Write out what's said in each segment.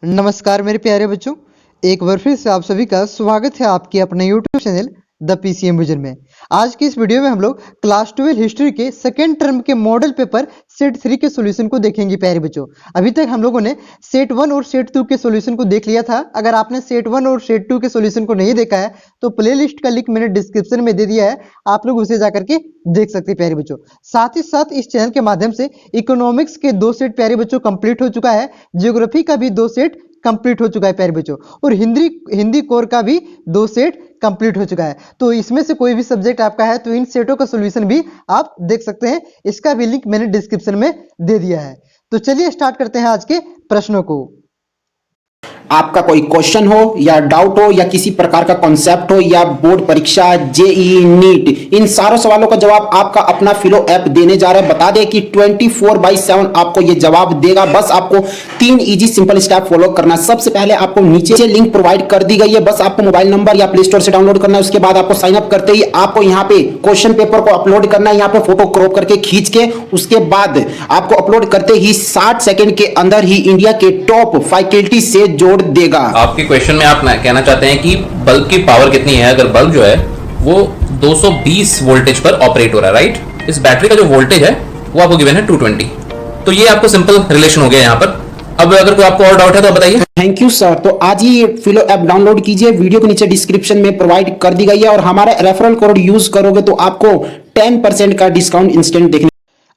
नमस्कार मेरे प्यारे बच्चों, एक बार फिर से आप सभी का स्वागत है आपके अपने YouTube channel the PCM vision में। आज की इस वीडियो में हम लोग क्लास 12 हिस्ट्री के सेकेंड टर्म के मॉडल पेपर सेट 3 के सॉल्यूशन को देखेंगे। प्यारे बच्चों, अभी तक हम लोगों ने सेट 1 और सेट 2 के सॉल्यूशन को देख लिया था। अगर आपने सेट 1 और सेट 2 के सॉल्यूशन को नहीं देखा है तो प्लेलिस्ट का लिंक मैंने डिस्क्रिप्शन में दे दिया है, आप लोग उसे जाकर के देख सकते हैं। प्यारे बच्चों, साथ ही साथ इस चैनल के माध्यम से इकोनॉमिक्स के 2 सेट प्यारे बच्चों कंप्लीट हो चुका है, ज्योग्राफी का भी 2 सेट कंप्लीट हो चुका है प्यारे बच्चों, और हिंदी कोर का भी 2 सेट कंप्लीट हो चुका है। तो इसमें से कोई भी सब्जेक्ट आपका है तो इन सेटों का सॉल्यूशन भी आप देख सकते हैं। इसका भी लिंक मैंने डिस्क्रिप्शन में दे दिया है। तो चलिए स्टार्ट करते हैं आज के प्रश्नों को। आपका कोई क्वेश्चन हो या डाउट हो या किसी प्रकार का कॉन्सेप्ट हो या बोर्ड परीक्षा, जेईई, नीट, इन सारों सवालों का जवाब आपका अपना फिलो ऐप देने जा रहा है। बता दें कि 24/7 आपको ये जवाब देगा। बस आपको 3 इजी सिंपल स्टेप फॉलो करना है। सबसे पहले आपको नीचे लिंक प्रोवाइड कर दी गई है, बस आपको मोबाइल नंबर या प्ले स्टोर से डाउनलोड करना है। उसके बाद आपको साइन अप करते ही आपको यहाँ पे क्वेश्चन पेपर को अपलोड करना है, यहाँ पे फोटो क्रॉप करके खींच के। उसके बाद आपको अपलोड करते ही 60 सेकंड के अंदर ही इंडिया के टॉप फैकल्टी से जोड़ देगा। आपके क्वेश्चन में आप कहना चाहते हैं कि बल्ब की पावर कितनी है। अगर बल्ब जो है वो 220 वोल्टेज पर ऑपरेट हो रहा है, राइट। इस बैटरी का जो वोल्टेज है वो आपको गिवन है 220। तो ये आपको सिंपल रिलेशन हो गया यहाँ पर। अब अगर कोई आपको और डाउट है तो बताइए। Thank you sir. तो आज ही फिलो ऐप डाउनलोड कीजिए, वीडियो के नीचे डिस्क्रिप्शन में प्रोवाइड कर दी गई है, और हमारा रेफरल कोड यूज करोगे तो आपको 10% का डिस्काउंट इंस्टेंट देखने।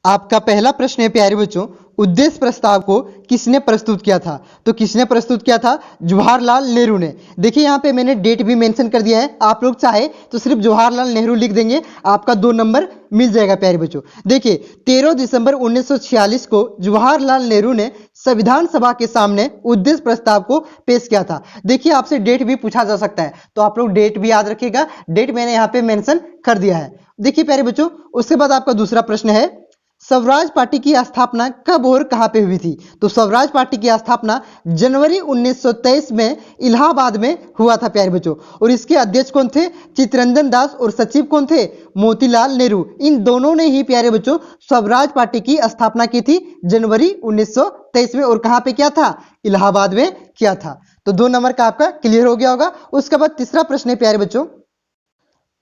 आपका पहला प्रश्न है प्यारे बच्चों, उद्देश्य प्रस्ताव को किसने प्रस्तुत किया था? तो किसने प्रस्तुत किया था? जवाहरलाल नेहरू ने। देखिए यहाँ पे मैंने डेट भी मेंशन कर दिया है, आप लोग चाहे तो सिर्फ जवाहरलाल नेहरू लिख देंगे, आपका 2 नंबर मिल जाएगा। प्यारे बच्चों देखिए 13 दिसंबर 1946 को जवाहरलाल नेहरू ने संविधान सभा के सामने उद्देश्य प्रस्ताव को पेश किया था। देखिए आपसे डेट भी पूछा जा सकता है, तो आप लोग डेट भी याद रखिएगा। डेट मैंने यहाँ पे मेंशन कर दिया है। देखिए प्यारे बच्चों, उसके बाद आपका दूसरा प्रश्न है, स्वराज पार्टी की स्थापना कब और कहां पे हुई थी? तो स्वराज पार्टी की स्थापना जनवरी 1923 में इलाहाबाद में हुआ था प्यारे बच्चों, और इसके अध्यक्ष कौन थे? चित्तरंजन दास, और सचिव कौन थे? मोतीलाल नेहरू। इन दोनों ने ही प्यारे बच्चों स्वराज पार्टी की स्थापना की थी जनवरी 1923 में, और कहां पे किया था? इलाहाबाद में किया था। तो 2 नंबर का आपका क्लियर हो गया होगा। उसके बाद तीसरा प्रश्न है प्यारे बच्चों,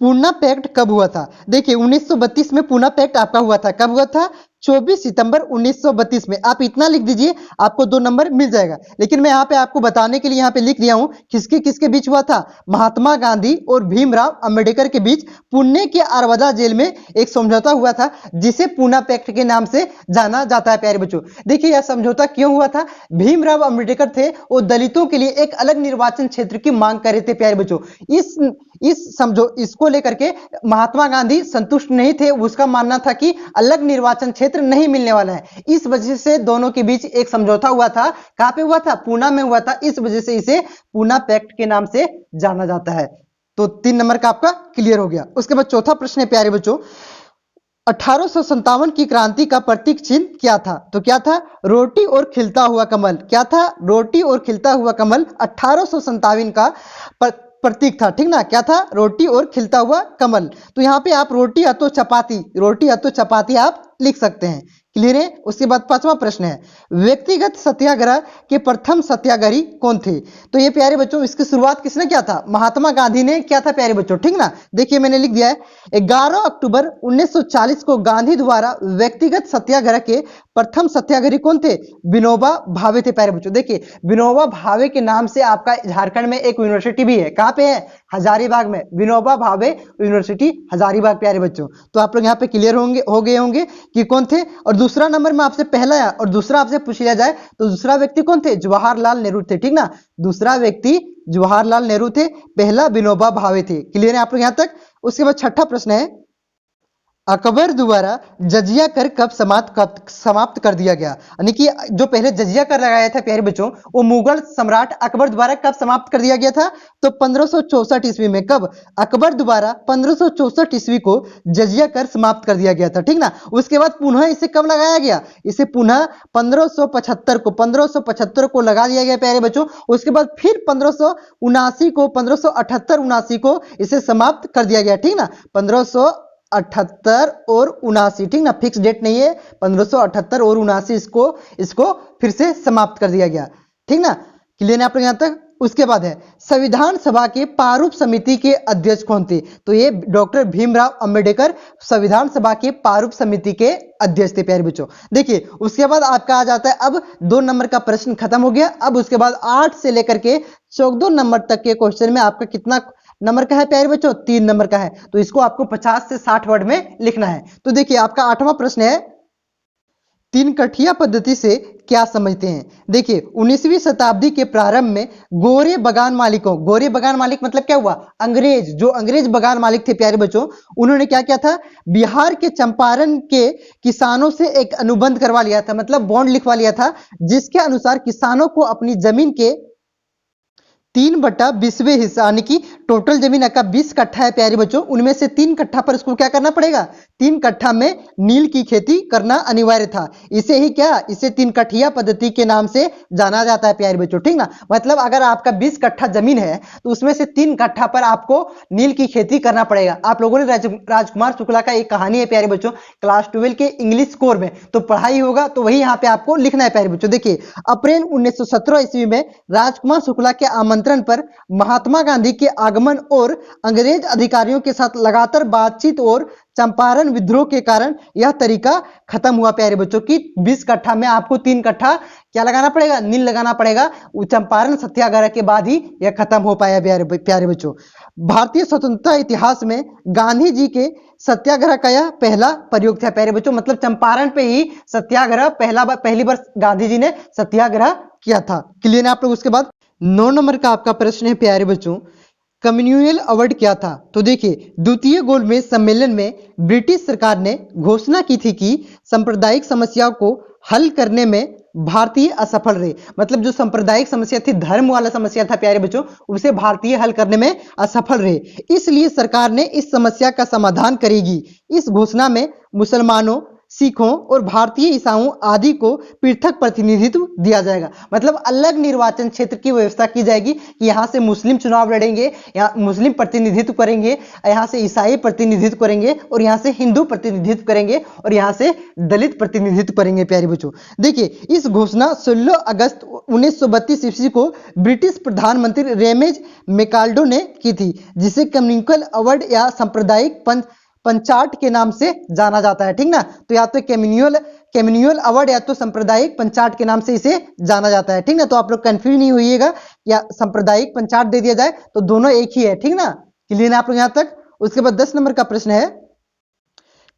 पूना पैक्ट कब हुआ था? देखिए 1932 में पूना पैक्ट आपका हुआ था। कब हुआ था? 24 सितंबर 1932 में। आप इतना लिख दीजिए, आपको 2 नंबर मिल जाएगा। लेकिन मैं यहाँ पे आपको बताने के लिए यहाँ पे लिख दिया हूँ किसके किसके बीच हुआ था। महात्मा गांधी और भीमराव अंबेडकर के बीच पुणे के आरवदा जेल में एक समझौता हुआ था, जिसे पूना पैक्ट के नाम से जाना जाता है। प्यारे बच्चों देखिए यह समझौता क्यों हुआ था? भीमराव अंबेडकर थे, वो दलितों के लिए एक अलग निर्वाचन क्षेत्र की मांग कर रहे थे। प्यारे बच्चों इसको लेकर के महात्मा गांधी संतुष्ट नहीं थे। उसका मानना था कि अलग निर्वाचन क्षेत्र नहीं मिलने वाला है। इस वजह से दोनों के बीच एक समझौता हुआ था। कहां पे हुआ था? पूना में हुआ था। इस वजह से इसे पूना पैक्ट के नाम से जाना जाता है। तो 3 नंबर का आपका क्लियर हो गया। उसके बाद चौथा प्रश्न है प्यारे बच्चों, 1857 की क्रांति का प्रतीक चिन्ह क्या था? तो क्या था? रोटी और खिलता हुआ कमल। क्या था? रोटी और खिलता हुआ कमल 1857 का प्रतीक था, ठीक ना। क्या था? रोटी और खिलता हुआ कमल। तो यहाँ पे आप रोटी या तो चपाती आप लिख सकते हैं। क्लियर है। उसके बाद 5वां प्रश्न है, व्यक्तिगत सत्याग्रह के प्रथम सत्याग्रही कौन थे? तो ये प्यारे बच्चों इसकी शुरुआत किसने किया था? महात्मा गांधी ने किया था प्यारे बच्चों, ठीक ना। देखिए मैंने लिख दिया है 11 अक्टूबर 1940 को गांधी द्वारा व्यक्तिगत सत्याग्रह के प्रथम सत्याग्रही कौन थे? विनोबा भावे थे प्यारे बच्चों। देखिए विनोबा भावे के नाम से आपका झारखंड में एक यूनिवर्सिटी भी है। कहां पे है? हजारीबाग में। विनोबा भावे यूनिवर्सिटी हजारीबाग प्यारे बच्चों। तो आप लोग यहाँ पे क्लियर हो गए होंगे कि कौन थे। और दूसरा नंबर में आपसे पहला है और दूसरा आपसे पूछ लिया जाए तो दूसरा व्यक्ति कौन थे? जवाहरलाल नेहरू थे, ठीक ना। दूसरा व्यक्ति जवाहरलाल नेहरू थे, पहला विनोबा भावे थे। क्लियर है आप लोग यहाँ तक। उसके बाद 6ठा प्रश्न है, अकबर द्वारा जजिया कर कब समाप्त कर दिया गया? यानी कि जो पहले जजिया कर लगाया था प्यारे बच्चों, वो मुगल सम्राट अकबर द्वारा कब समाप्त कर दिया गया था? तो 1564 ईस्वी में। कब? अकबर द्वारा 1564 ईस्वी को जजिया कर समाप्त कर दिया गया था, ठीक ना। उसके बाद पुनः इसे कब लगाया गया? इसे पुनः 1575 को लगा दिया गया प्यारे बच्चों। उसके बाद फिर 1578 को 1578-79 को इसे समाप्त कर दिया गया, ठीक ना। 1578 और 79, ठीक ना, फिक्स डेट नहीं है। 1578 और 79 इसको फिर से समाप्त कर दिया गया, ठीक ना। क्लियर है आप लोग यहाँ तक। उसके बाद है संविधान सभा के प्रारूप समिति के अध्यक्ष कौन थे? तो ये डॉक्टर भीमराव अंबेडकर संविधान सभा के प्रारूप समिति के अध्यक्ष थे प्यारे बच्चों। देखिए उसके बाद आपका आ जाता है, अब 2 नंबर का प्रश्न खत्म हो गया। अब उसके बाद 8 से लेकर के 14 नंबर तक के क्वेश्चन में आपका कितना नंबर का है प्यारे बच्चों? 3 नंबर का है। तो इसको आपको 50 से 60 वर्ड में लिखना है। तो देखिए आपका 8वां प्रश्न है, 3 कठिया पद्धति से क्या समझते हैं? देखिए 19वीं शताब्दी के प्रारंभ में गोरे बगान मालिकों, गोरे बगान मालिक मतलब क्या हुआ? अंग्रेज, जो अंग्रेज बगान मालिक थे प्यारे बच्चों, उन्होंने क्या किया था? बिहार के चंपारण के किसानों से एक अनुबंध करवा लिया था, मतलब बॉन्ड लिखवा लिया था, जिसके अनुसार किसानों को अपनी जमीन के 3/20वें हिस्सा, यानी कि टोटल जमीन का 20 कट्ठा है प्यारे बच्चों, उनमें से 3 कट्ठा पर उसको क्या करना पड़ेगा? 3 कट्ठा में नील की खेती करना अनिवार्य था। इसे ही क्या, इसे 3 कठिया पद्धति के नाम से जाना जाता है प्यारे बच्चों, ठीक ना। मतलब अगर आपका 20 कट्ठा जमीन है तो उसमें से 3 कट्ठा पर आपको नील की खेती करना पड़ेगा। आप लोगों ने राजकुमार शुक्ला का एक कहानी है प्यारे बच्चों, क्लास 12 के इंग्लिश कोर में तो पढ़ाई होगा, तो वही यहाँ पे आपको लिखना है प्यारे बच्चों। देखिए अप्रैल 1917 ईस्वी में राजकुमार शुक्ला के आमंत्रण पर महात्मा गांधी के आगमन और अंग्रेज अधिकारियों के साथ लगातार बातचीत और चंपारण विद्रोह के कारण यह तरीका खत्म हुआ प्यारे बच्चों की 20 कट्ठा में आपको 3 कट्ठा क्या लगाना पड़ेगा? नील लगाना पड़ेगा। चंपारण सत्याग्रह के बाद ही यह खत्म हो पाया प्यारे बच्चों। भारतीय स्वतंत्रता इतिहास में गांधी जी के सत्याग्रह का यह पहला प्रयोग था प्यारे बच्चों, मतलब चंपारण पे ही सत्याग्रह पहली बार गांधी जी ने सत्याग्रह किया था। क्लियर है आप लोग। उसके बाद 9 नंबर का आपका प्रश्न है प्यारे बच्चों, कम्युनियल अवार्ड क्या था? तो देखिए द्वितीय गोलमेज सम्मेलन में ब्रिटिश सरकार ने घोषणा की थी कि सांप्रदायिक समस्याओं को हल करने में भारतीय असफल रहे। मतलब जो सांप्रदायिक समस्या थी, धर्म वाला समस्या था प्यारे बच्चों, उसे भारतीय हल करने में असफल रहे, इसलिए सरकार ने इस समस्या का समाधान करेगी। इस घोषणा में मुसलमानों, सिखों और भारतीय ईसाइयों आदि को पृथक प्रतिनिधित्व दिया जाएगा। मतलब अलग निर्वाचन क्षेत्र की व्यवस्था की जाएगी कि यहाँ से मुस्लिम चुनाव लड़ेंगे, यहाँ मुस्लिम प्रतिनिधित्व करेंगे, यहाँ से ईसाई प्रतिनिधित्व करेंगे, और यहाँ से हिंदू प्रतिनिधित्व करेंगे, और यहाँ से दलित प्रतिनिधित्व करेंगे प्यारे बच्चों। देखिए इस घोषणा 16 अगस्त 1932 ईस्वी को ब्रिटिश प्रधानमंत्री रेमेज मैकाल्डो ने की थी, जिसे कम्युनियल अवार्ड या सांप्रदायिक पंचाट के नाम से जाना जाता है, ठीक ना। तो या तो कम्युनियल अवार्ड या तो सांप्रदायिक पंचाट के नाम से इसे जाना जाता है, ठीक ना। तो आप लोग कंफ्यूज नहीं होइएगा, या सांप्रदायिक पंचाट दे दिया जाए तो दोनों एक ही है, ठीक ना। क्लियर है आप लोग यहाँ तक। उसके बाद 10 नंबर का प्रश्न है,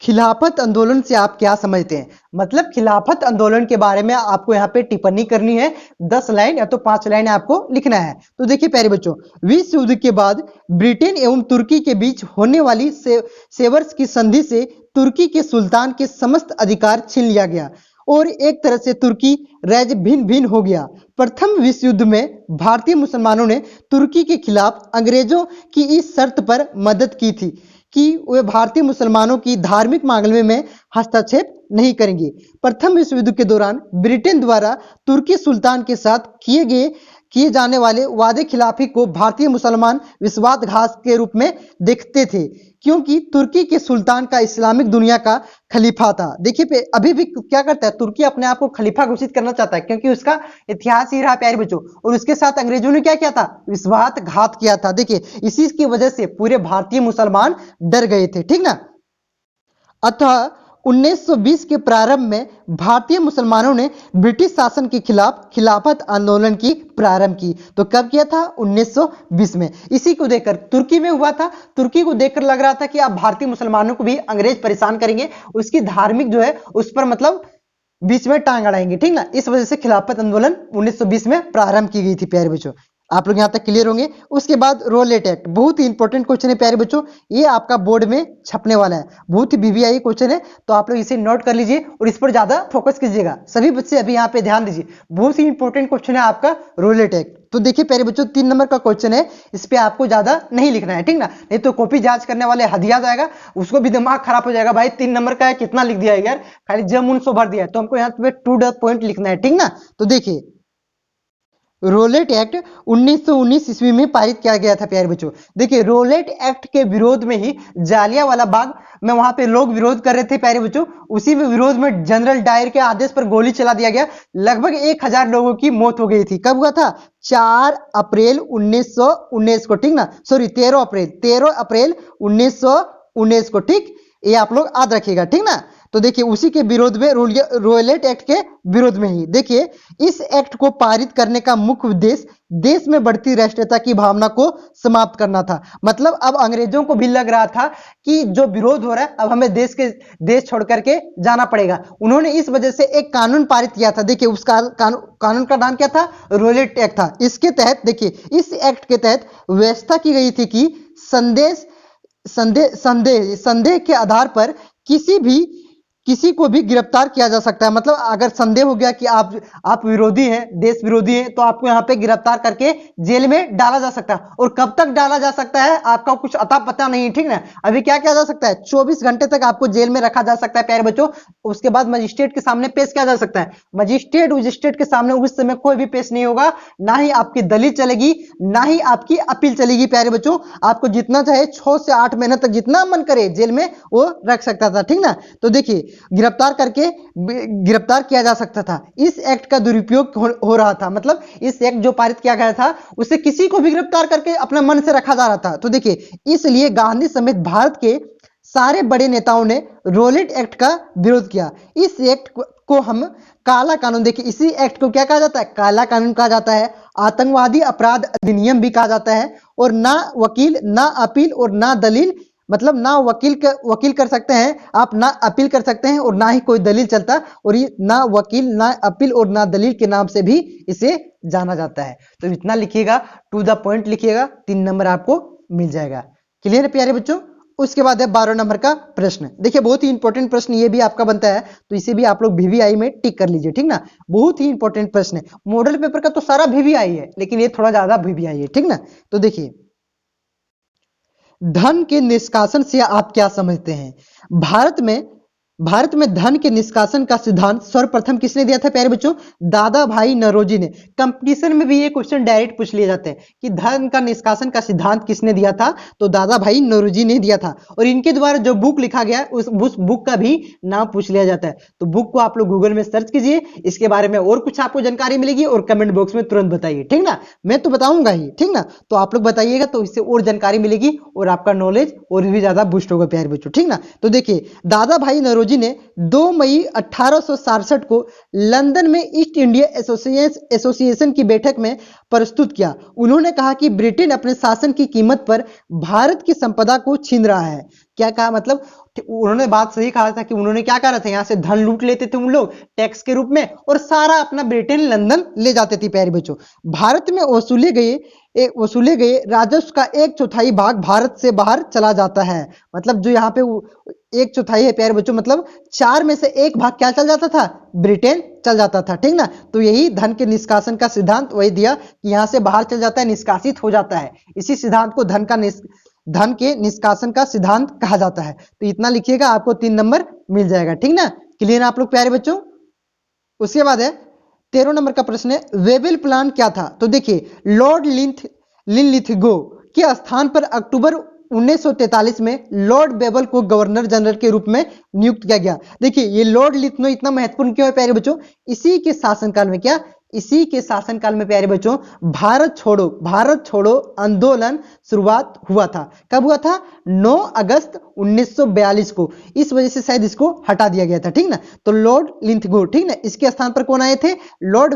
खिलाफत आंदोलन से आप क्या समझते हैं? मतलब खिलाफत आंदोलन के बारे में आपको यहाँ पे टिप्पणी करनी है, 10 लाइन या तो 5 लाइन आपको लिखना है। तो देखिए प्यारे बच्चों, विश्व युद्ध के बाद ब्रिटेन एवं तुर्की के बीच होने वाली सेवर्स की संधि से तुर्की के सुल्तान के समस्त अधिकार छीन लिया गया और एक तरह से तुर्की राज्य भिन्न भिन्न हो गया। प्रथम विश्व युद्ध में भारतीय मुसलमानों ने तुर्की के खिलाफ अंग्रेजों की इस शर्त पर मदद की थी कि वे भारतीय मुसलमानों की धार्मिक मामले में हस्तक्षेप नहीं करेंगे। प्रथम विश्व युद्ध के दौरान ब्रिटेन द्वारा तुर्की सुल्तान के साथ किए जाने वाले वादे खिलाफी को भारतीय मुसलमान विश्वासघात के रूप में देखते थे, क्योंकि तुर्की के सुल्तान का इस्लामिक दुनिया का खलीफा था। देखिए अभी भी क्या करता है, तुर्की अपने आप को खलीफा घोषित करना चाहता है, क्योंकि उसका इतिहास ही रहा प्यारे बच्चों, और उसके साथ अंग्रेजों ने क्या किया था? विश्वासघात किया था। देखिए इसी की वजह से पूरे भारतीय मुसलमान डर गए थे, ठीक ना। अतः 1920 के प्रारंभ में भारतीय मुसलमानों ने ब्रिटिश शासन के खिलाफ खिलाफत आंदोलन की प्रारंभ की। तो कब किया था? 1920 में। इसी को देखकर तुर्की में हुआ था, तुर्की को देखकर लग रहा था कि अब भारतीय मुसलमानों को भी अंग्रेज परेशान करेंगे, उसकी धार्मिक जो है उस पर मतलब बीच में टांग अड़ाएंगे, ठीक ना। इस वजह से खिलाफत आंदोलन 1920 में प्रारंभ की गई थी प्यारे बच्चों। आप लोग यहाँ तक क्लियर होंगे। उसके बाद रोलेट एक्ट, बहुत ही इंपॉर्टेंट क्वेश्चन है प्यारे बच्चों, ये आपका बोर्ड में छपने वाला है, बहुत ही वीवीआई क्वेश्चन है, तो आप लोग इसे नोट कर लीजिए और इस पर ज्यादा फोकस कीजिएगा। सभी बच्चे अभी यहाँ पे ध्यान दीजिए, बहुत ही इंपॉर्टेंट क्वेश्चन है आपका रोलेट एक्ट। तो देखिए प्यारे बच्चों 3 नंबर का क्वेश्चन है, इस पे आपको ज्यादा नहीं लिखना है, ठीक ना, नहीं तो कॉपी जांच करने वाले हदिया जाएगा, उसको भी दिमाग खराब हो जाएगा, भाई 3 नंबर का है कितना लिख दिया है यार, खाली जम उन सो भर दिया है, तो हमको यहाँ पे टू द पॉइंट लिखना है, ठीक ना। तो देखिए रोलेट एक्ट 1919 ईस्वी में पारित किया गया था प्यारे बच्चों। देखिए रोलेट एक्ट के विरोध में ही जालियांवाला बाग में वहां पे लोग विरोध कर रहे थे प्यारे बच्चों। उसी में विरोध में जनरल डायर के आदेश पर गोली चला दिया गया। लगभग 1000 लोगों की मौत हो गई थी। कब हुआ था? 4 अप्रैल 1919 को, ठीक ना, सॉरी 13 अप्रैल 1919 को, ठीक। ये आप लोग याद रखिएगा, ठीक ना। तो देखिए उसी के विरोध में रोलेट एक्ट के विरोध में ही देखिए इस एक्ट को पारित करने का मुख्य उद्देश्य देश में बढ़ती राष्ट्रीयता की भावना को समाप्त करना था। मतलब अब अंग्रेजों को भी लग रहा था कि जो विरोध हो रहा है अब हमें देश छोड़ करके जाना पड़ेगा। उन्होंने इस वजह से एक कानून पारित किया था। देखिए उस कानून का नाम क्या था? रोलेट एक्ट था। इसके तहत देखिए इस एक्ट के तहत व्यवस्था की गई थी कि संदेह के आधार पर किसी को भी गिरफ्तार किया जा सकता है। मतलब अगर संदेह हो गया कि आप विरोधी हैं, देश विरोधी हैं, तो आपको यहाँ पे गिरफ्तार करके जेल में डाला जा सकता है। और कब तक डाला जा सकता है आपका कुछ अता पता नहीं, ठीक ना। अभी क्या किया जा सकता है? 24 घंटे तक आपको जेल में रखा जा सकता है प्यारे बच्चों। उसके बाद मजिस्ट्रेट के सामने पेश किया जा सकता है। मजिस्ट्रेट के सामने उस समय कोई भी पेश नहीं होगा, ना ही आपकी दलील चलेगी, ना ही आपकी अपील चलेगी प्यारे बच्चों। आपको जितना चाहे 6 से 8 महीने तक जितना मन करे जेल में वो रख सकता था, ठीक ना। तो देखिए गिरफ्तार किया जा सकता था। इस एक्ट का दुरुपयोग हो रहा था। मतलब इस एक्ट जो पारित किया गया था उससे किसी को भी गिरफ्तार करके अपने मन से रखा जा रहा था। तो देखिए इसलिए गांधी समेत भारत के सारे बड़े नेताओं ने रोलेट एक्ट का विरोध किया। इस एक्ट को हम काला कानून, देखिए इसी एक्ट को क्या कहा जाता है? काला कानून कहा जाता है। आतंकवादी अपराध अधिनियम भी कहा जाता है। और ना वकील, ना अपील और ना दलील, मतलब ना वकील कर सकते हैं आप, ना अपील कर सकते हैं, और ना ही कोई दलील चलता। और ये ना वकील, ना अपील और ना दलील के नाम से भी इसे जाना जाता है। तो इतना लिखिएगा, टू द पॉइंट लिखिएगा, 3 नंबर आपको मिल जाएगा। क्लियर है प्यारे बच्चों? उसके बाद है 12 नंबर का प्रश्न। देखिए बहुत ही इंपॉर्टेंट प्रश्न ये भी आपका बनता है, तो इसे भी आप लोग VVI में टिक कर लीजिए, ठीक ना। बहुत ही इंपॉर्टेंट प्रश्न है। मॉडल पेपर का तो सारा VVI है, लेकिन ये थोड़ा ज्यादा VVI है, ठीक ना। तो देखिए धन के निष्कासन से आप क्या समझते हैं? भारत में धन के निष्कासन का सिद्धांत सर्वप्रथम किसने दिया था प्यारे बच्चों? दादा भाई नौरोजी ने। कंपटीशन में भी ये क्वेश्चन डायरेक्ट पूछ लिए जाते हैं कि धन का निष्कासन का सिद्धांत किसने दिया था? तो दादा भाई नौरोजी ने दिया था। और इनके द्वारा जो बुक लिखा गया है उस बुक का भी नाम पूछ लिया जाता है। तो बुक को आप लोग गूगल में सर्च कीजिए, इसके बारे में और कुछ आपको जानकारी मिलेगी और कमेंट बॉक्स में तुरंत बताइए, ठीक ना। मैं तो बताऊंगा ही, ठीक ना। तो आप लोग बताइएगा तो इससे और जानकारी मिलेगी और आपका नॉलेज और भी ज्यादा बूस्ट होगा प्यारे बच्चों, ठीक ना। तो देखिए दादा भाई नौरोजी ने 2 मई 1867 को लंदन में ईस्ट इंडिया एसोसिएशन की बैठक में प्रस्तुत किया। उन्होंने कहा कि ब्रिटेन अपने शासन की कीमत पर भारत की संपदा को छीन रहा है। क्या कहा? मतलब उन्होंने बात सही कहा था कि उन्होंने क्या करा था, यहाँ से धन लूट लेते थे उन लोग टैक्स के रूप में और सारा अपना ब्रिटेन लंदन ले जाते थे प्यारे बच्चों। भारत में वसूले गए राजस्व का 1/4 भाग भारत से बाहर चला जाता है। मतलब जो यहाँ पे 1/4 है प्यारे बच्चों, मतलब 4 में से 1 भाग क्या चल जाता था? ब्रिटेन चल जाता था, ठीक ना। तो यही धन के निष्कासन का सिद्धांत वही दिया कि यहाँ से बाहर चल जाता है, निष्कासित हो जाता है। इसी सिद्धांत को धन के निष्कासन का सिद्धांत कहा जाता है। तो इतना लिखिएगा, आपको 3 नंबर मिल जाएगा, ठीक ना। क्लियर आप लोग प्यारे बच्चों? उसके बाद है 13 नंबर का प्रश्न है वेबल प्लान क्या था? तो देखिए लॉर्ड लिनलिथगो के स्थान पर अक्टूबर 1943 में लॉर्ड बेबल को गवर्नर जनरल के रूप में नियुक्त किया गया। देखिए ये लॉर्ड लिथगो इतना महत्वपूर्ण क्यों है प्यारे बच्चों? इसी के शासनकाल में इसी के शासनकाल में प्यारे बच्चों भारत छोड़ो आंदोलन शुरुआत हुआ था। कब हुआ था? 9 अगस्त 1942 को। इस वजह से शायद इसको हटा दिया गया था, ठीक ना। तो लॉर्ड लिंथगो, ठीक ना, इसके स्थान पर कौन आए थे? लॉर्ड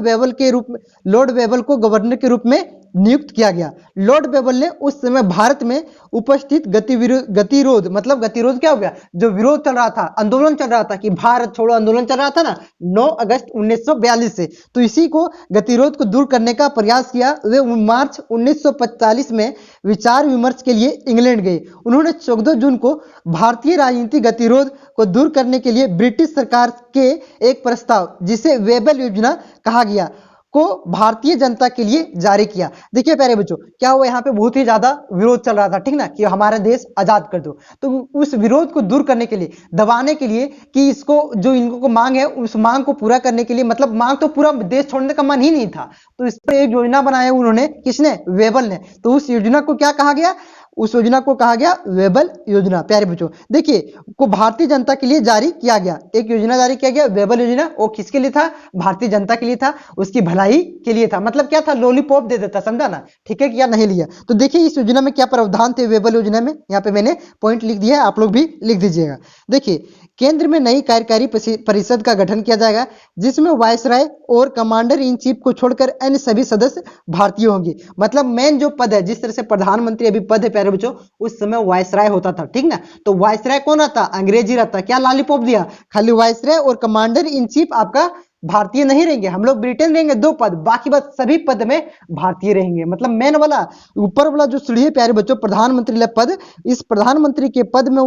बेबल को गवर्नर के रूप में नियुक्त किया गया। लॉर्ड बेबल ने उस समय भारत में उपस्थित गतिरोध, मतलब गतिरोध क्या हो गया? जो विरोध चल रहा था, आंदोलन चल रहा था कि भारत छोड़ो आंदोलन चल रहा था ना 9 अगस्त 1942 से, तो इसी को गतिरोध को दूर करने का प्रयास किया। वे मार्च 1945 में विचार विमर्श के लिए इंग्लैंड गए। उन्होंने 14 जून को भारतीय राजनीतिक गतिरोध को दूर करने के लिए ब्रिटिश सरकार के एक प्रस्ताव, जिसे वेबल योजना कहा गया, को भारतीय जनता के लिए जारी किया। देखिए प्यारे बच्चों, क्या हुआ यहाँ पे बहुत ही ज्यादा विरोध चल रहा था, ठीक ना, कि हमारा देश आजाद कर दो। तो उस विरोध को दूर करने के लिए, दबाने के लिए, कि इसको जो इनको मांग है उस मांग को पूरा करने के लिए, मतलब मांग तो पूरा देश छोड़ने का मन ही नहीं था, तो इस पर एक योजना बनाया उन्होंने, किसने? वेबल ने। तो उस योजना को क्या कहा गया? उस योजना को कहा गया वेबल योजना। प्यारे बच्चों देखिए, को भारतीय जनता के लिए जारी किया गया, एक योजना जारी किया गया वेबल योजना। वो किसके लिए था? भारतीय जनता के लिए था, उसकी भलाई के लिए था। मतलब क्या था? लॉलीपॉप दे देता, समझा ना? ठीक है, क्या नहीं लिया। तो देखिए इस योजना में क्या प्रावधान थे वेबल योजना में, यहाँ पे मैंने पॉइंट लिख दिया है, आप लोग भी लिख दीजिएगा। देखिए, केंद्र में नई कार्यकारी परिषद का गठन किया जाएगा, जिसमें वायसराय और कमांडर इन चीफ को छोड़कर अन्य सभी सदस्य भारतीय होंगे। मतलब मेन जो पद है, जिस तरह से प्रधानमंत्री अभी पद है प्यारे बच्चों, उस समय वायसराय होता था, ठीक ना। तो वायसराय कौन रहता? अंग्रेजी रहता। क्या लॉलीपॉप दिया? खाली वायसराय और कमांडर इन चीफ आपका भारतीय नहीं रहेंगे, हम लोग ब्रिटेन रहेंगे, 2 पद, बाकी बस सभी पद में भारतीय रहेंगे। मतलब मेन वाला ऊपर वाला जो सीढ़ी है प्यारे बच्चों, प्रधानमंत्री पद, इस प्रधानमंत्री के पद में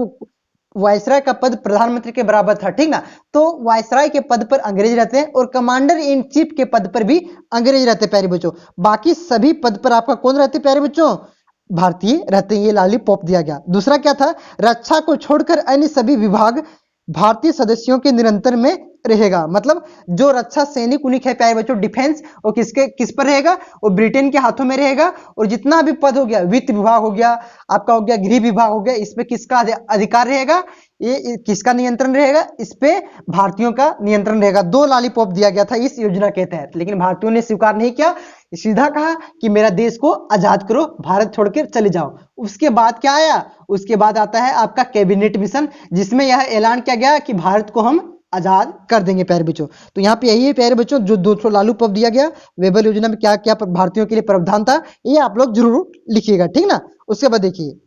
वायसराय का पद प्रधानमंत्री के बराबर था, ठीक ना। तो वायसराय के पद पर अंग्रेज रहते हैं और कमांडर इन चीफ के पद पर भी अंग्रेज रहते हैं प्यारे बच्चों। बाकी सभी पद पर आपका कौन रहते हैं प्यारे बच्चों? भारतीय रहते हैं। ये लॉलीपॉप दिया गया। दूसरा क्या था? रक्षा को छोड़कर अन्य सभी विभाग भारतीय सदस्यों के नियंत्रण में रहेगा। मतलब जो रक्षा सैनिक उनिक है प्यारे बच्चों, डिफेंस, वो किस पर रहेगा? वो ब्रिटेन के हाथों में रहेगा। और जितना भी पद हो गया, वित्त विभाग हो गया, आपका हो गया गृह विभाग हो गया, इस पे किसका अधिकार रहेगा? ये किसका नियंत्रण रहेगा? इस पे भारतीयों का नियंत्रण रहेगा। 2 लॉलीपॉप दिया गया था इस योजना के तहत, लेकिन भारतीयों ने स्वीकार नहीं किया, सीधा कहा कि मेरा देश को आजाद करो, भारत छोड़कर चले जाओ। उसके बाद क्या आया? उसके बाद आता है आपका कैबिनेट मिशन, जिसमें यह ऐलान किया गया कि भारत को हम आजाद कर देंगे प्यारे बच्चों। तो यहाँ पे यही है प्यारे बच्चों, जो 200 लॉलीपॉप दिया गया, वेबल योजना में क्या क्या भारतीयों के लिए प्रावधान था, ये आप लोग जरूर लिखिएगा, ठीक ना। उसके बाद देखिए,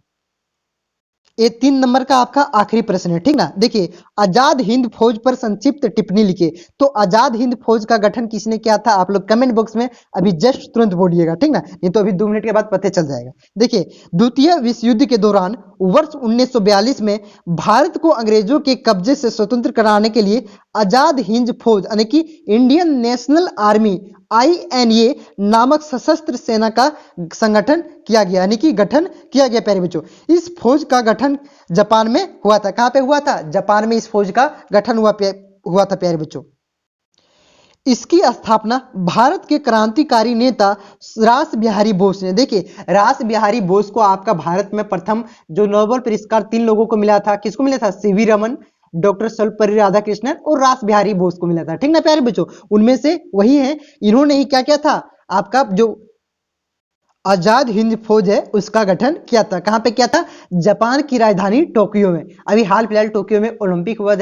ये 3 नंबर का आपका आखिरी प्रश्न है, ठीक ना। देखिए, आजाद हिंद फौज पर संक्षिप्त टिप्पणी लिखिए। तो आजाद हिंद फौज का गठन किसने किया था? आप लोग कमेंट बॉक्स में अभी जस्ट तुरंत बोलिएगा, ठीक ना, नहीं तो अभी 2 मिनट के बाद पता चल जाएगा। देखिए, द्वितीय विश्व युद्ध के दौरान वर्ष 1942 में भारत को अंग्रेजों के कब्जे से स्वतंत्र कराने के लिए आजाद हिंद फौज यानी कि इंडियन नेशनल आर्मी INA नामक सशस्त्र सेना का संगठन किया गया, यानी कि गठन किया गया प्यारे बच्चों। इस फौज का गठन जापान में हुआ था। कहां पे हुआ था? जापान में इस फौज का गठन हुआ था प्यारे बच्चों। इसकी स्थापना भारत के क्रांतिकारी नेता रास बिहारी बोस ने। देखिए, रास बिहारी बोस को आपका भारत में प्रथम जो नोबेल पुरस्कार 3 लोगों को मिला था, किसको मिला था? CV रमन, डॉक्टर सर्वपल्ली राधाकृष्णन और रास बिहारी बोस को मिला था, ठीक ना प्यारे बच्चों। उनमें से वही है, इन्होंने ही क्या किया था? आपका जो आजाद हिंद फौज है उसका गठन किया था। कहां पे किया था? जापान की राजधानी टोक्यो में। अभी हाल फिलहाल टोक्यो में ओलंपिक हुआ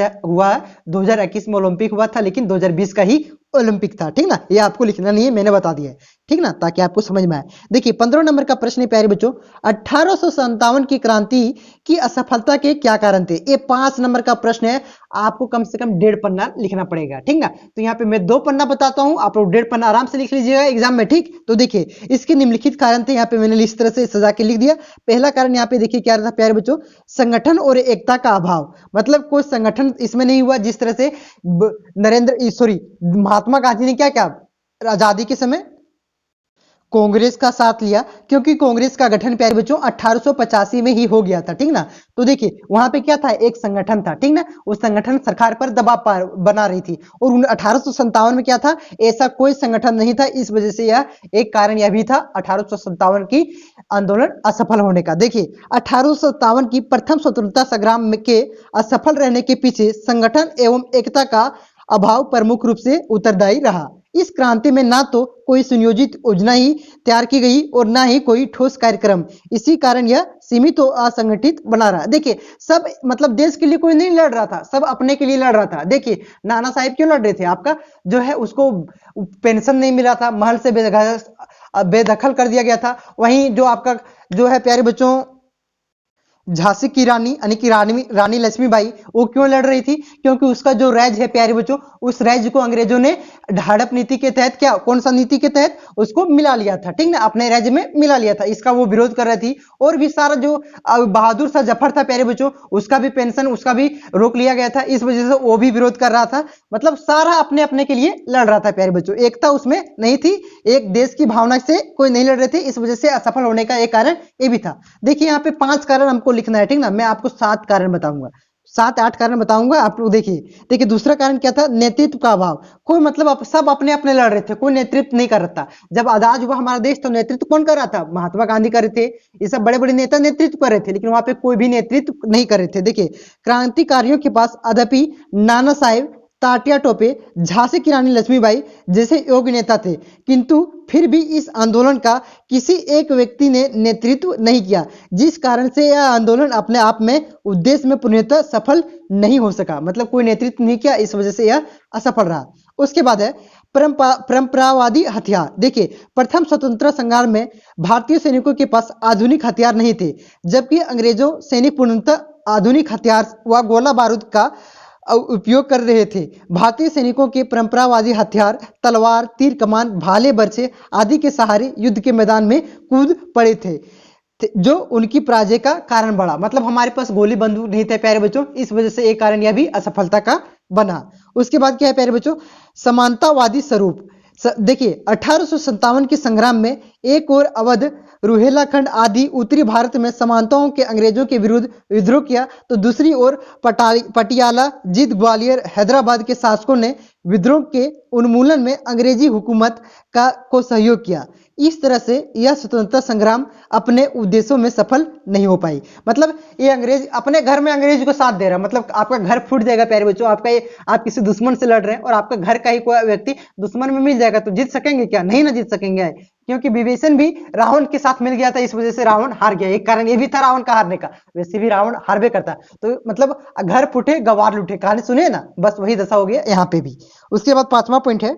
है, 2021 में ओलंपिक हुआ था, लेकिन 2020 का ही ओलंपिक था, ठीक ना। ये आपको लिखना नहीं है, मैंने बता दिया है, ठीक ना, ताकि आपको समझ में आए। देखिए 15 नंबर का प्रश्न है प्यारे बच्चों, 1857 की क्रांति की असफलता के क्या कारण थे? ये 5 नंबर का प्रश्न है, आपको कम से कम 1.5 पन्ना लिखना पड़ेगा, ठीक ना। तो यहाँ पे मैं 2 पन्ना बताता हूं, आप लोग 1.5 पन्ना आराम से लिख लीजिएगा एग्जाम में, ठीक। तो देखिए इसके निम्नलिखित कारण थे, यहाँ पे मैंने इस तरह से सजा के लिख दिया। पहला कारण यहाँ पे देखिए क्या था प्यारे बच्चों, संगठन और एकता का अभाव। मतलब कोई संगठन इसमें नहीं हुआ, जिस तरह से महात्मा गांधी ने क्या किया आजादी के समय? कांग्रेस का साथ लिया, क्योंकि कांग्रेस का गठन प्यारे बच्चों 1885 में ही हो गया था, ठीक ना। तो देखिए वहां पे क्या था, एक संगठन था, ठीक ना, उस संगठन सरकार पर दबाव बना रही थी। और 1857 में क्या था, ऐसा कोई संगठन नहीं था, इस वजह से यह एक कारण यह भी था 1857 की आंदोलन असफल होने का। देखिए 1857 की प्रथम स्वतंत्रता संग्राम के असफल रहने के पीछे संगठन एवं एकता का अभाव प्रमुख रूप से उत्तरदायी रहा। इस क्रांति में ना तो कोई सुनियोजित योजना ही तैयार की गई और ना ही कोई ठोस कार्यक्रम, इसी कारण यह सीमित और असंगठित बना रहा। देखिए सब मतलब देश के लिए कोई नहीं लड़ रहा था, सब अपने के लिए लड़ रहा था। देखिए नाना साहिब क्यों लड़ रहे थे, आपका जो है उसको पेंशन नहीं मिला था, महल से बेदखल कर दिया गया था। वहीं जो आपका जो है प्यारे बच्चों झांसी की रानी यानी कि रानी लक्ष्मीबाई वो क्यों लड़ रही थी? क्योंकि उसका जो राज्य है प्यारे बच्चों, उस राज्य को अंग्रेजों ने हड़प नीति के तहत, क्या कौन सा नीति के तहत, उसको मिला लिया था, ठीक ना, अपने राज्य में मिला लिया था। इसका वो विरोध कर रही थी। और भी सारा जो बहादुर शाह जफर था प्यारे बच्चों, उसका भी पेंशन उसका भी रोक लिया गया था, इस वजह से वो भी विरोध कर रहा था। मतलब सारा अपने अपने के लिए लड़ रहा था प्यारे बच्चों, एकता उसमें नहीं थी, एक देश की भावना से कोई नहीं लड़ रहे थे, इस वजह से असफल होने का एक कारण ये भी था। देखिए यहाँ पे 5 कारण हमको लिखना है, ठीक ना, मैं आपको 7 कारण बताऊंगा, 7-8 कारण बताऊंगा, आप लोग देखिए दूसरा कारण क्या था? नेतृत्व का अभाव। कोई मतलब सब अपने अपने लड़ रहे थे, कोई नेतृत्व नहीं कर रहा था। जब आजाद हुआ हमारा देश तो नेतृत्व कौन कर रहा था? महात्मा गांधी कर रहे थे, ये सब बड़े बड़े नेता नेतृत्व कर रहे थे, लेकिन वहां पे कोई भी नेतृत्व नहीं कर रहे थे। देखिए क्रांतिकारियों के पास अदपि नाना साहेब, तात्या टोपे, झांसी की रानी लक्ष्मीबाई जैसे योग्य नेता थे, किंतु फिर भी इस आंदोलन का किसी एक व्यक्ति ने नेतृत्व नहीं किया, जिस कारण से यह आंदोलन अपने आप में उद्देश्य में पूर्णतः सफल नहीं हो सका। मतलब कोई नेतृत्व नहीं किया, इस वजह से यह असफल रहा। उसके बाद है परंपरावादी हथियार। देखिए प्रथम स्वतंत्रता संग्राम में भारतीय सैनिकों के पास आधुनिक हथियार नहीं थे, जबकि अंग्रेजों सैनिक पूर्णतः आधुनिक हथियार व गोला बारूद का उपयोग कर रहे थे। भारतीय सैनिकों के परंपरावादी हथियार तलवार, तीर कमान, भाले, बर्छे आदि के सहारे युद्ध के मैदान में कूद पड़े थे, जो उनकी पराजय का कारण बढ़ा। मतलब हमारे पास गोली बंदूक नहीं थे प्यारे बच्चों, इस वजह से एक कारण यह भी असफलता का बना। उसके बाद क्या है प्यारे बच्चों? समानतावादी स्वरूप। देखिए 1857 के संग्राम में एक और अवध, रुहेलाखंड आदि उत्तरी भारत में समानताओं के अंग्रेजों के विरुद्ध विद्रोह किया, तो दूसरी ओर पटियाला, जींद, ग्वालियर, हैदराबाद के शासकों ने विद्रोह के उन्मूलन में अंग्रेजी हुकूमत को सहयोग किया। इस तरह से यह स्वतंत्रता संग्राम अपने उद्देश्यों में सफल नहीं हो पाई। मतलब ये अंग्रेज अपने घर में अंग्रेज को साथ दे रहा है, मतलब आपका घर फूट जाएगा प्यारे बच्चों, आप किसी दुश्मन से लड़ रहे हैं और आपका घर का ही कोई व्यक्ति दुश्मन में मिल जाएगा, तो जीत सकेंगे क्या? नहीं ना जीत सकेंगे, क्योंकि विभीषण भी रावण के साथ मिल गया था, इस वजह से रावण हार गया। एक कारण ये भी था रावण का हारने का, वैसे भी रावण हारबे करता। तो मतलब घर फूटे गवार लूटे, कहानी सुने ना, बस वही दशा हो गया यहाँ पे भी। उसके बाद 5वां पॉइंट है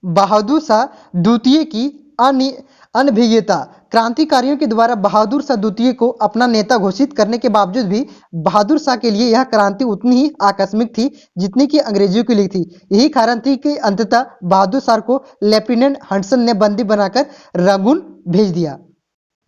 बहादुर शाह द्वितीय की अनभिज्ञता। क्रांतिकारियों के द्वारा बहादुर शाह द्वितीय को अपना नेता घोषित करने के बावजूद भी बहादुर शाह के लिए यह क्रांति उतनी ही आकस्मिक थी जितनी कि अंग्रेजों के लिए थी। यही कारण थी कि अंततः बहादुर शाह को लेफ्टिनेंट हडसन ने बंदी बनाकर रंगून भेज दिया।